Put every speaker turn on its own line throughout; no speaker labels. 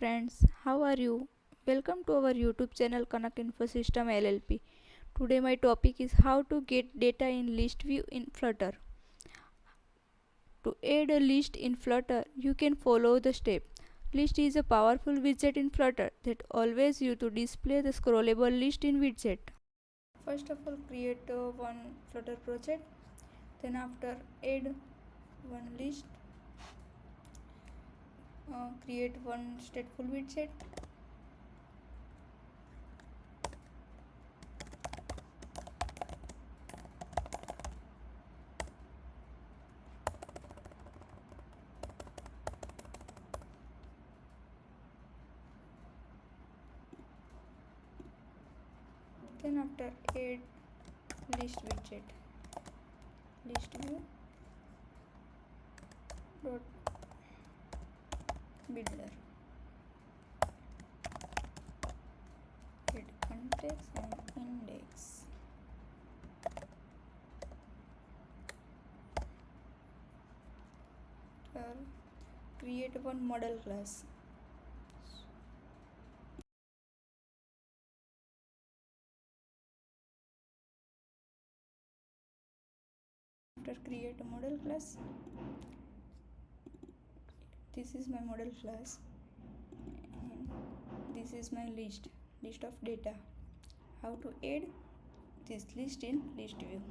friends, how are you? Welcome to our YouTube channel Connect Infosystem LLP. Today my topic is how to get data in ListView in Flutter. To add a list in Flutter, you can follow the step. List is a powerful widget in Flutter that allows you to display the scrollable list in widget. First of all, create one Flutter project. Then after add one list. Create one stateful widget. Then after add list widget, list view dot builder, add context and index. Create one model class. After create a model class, this is my model class and this is my list of data. How to add this list in list view?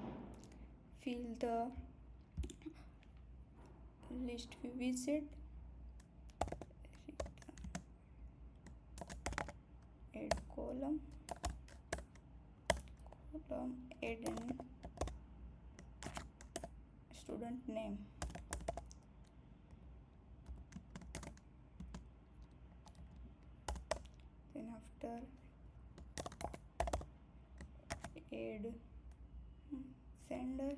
Fill the list view widget, add column, add an student name. Then after add sender,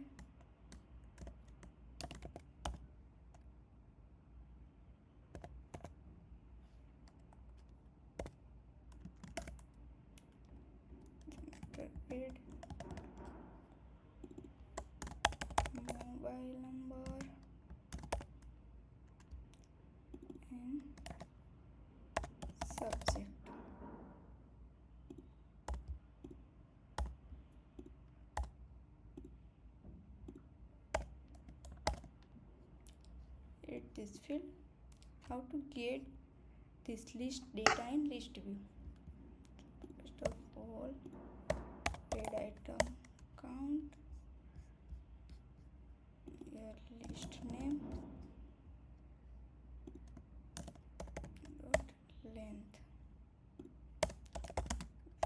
add mobile number and subject. Add this field. How to get this list data in list view? First of all, add item count, your list name dot length,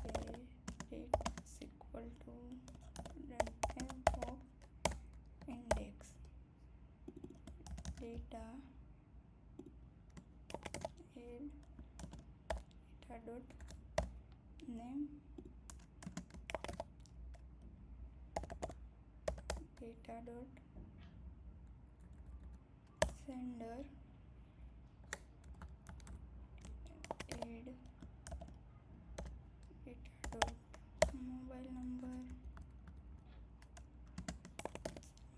where it is equal to name of index, data, add data dot name, data dot sender, add data dot mobile number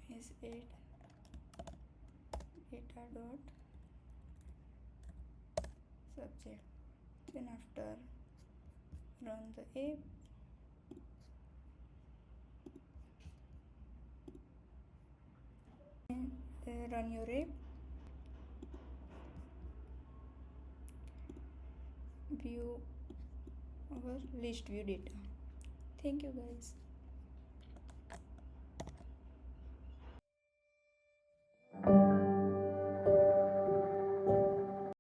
is add data dot subject. Then after run the app, and run your app, view our list view data. Thank you guys.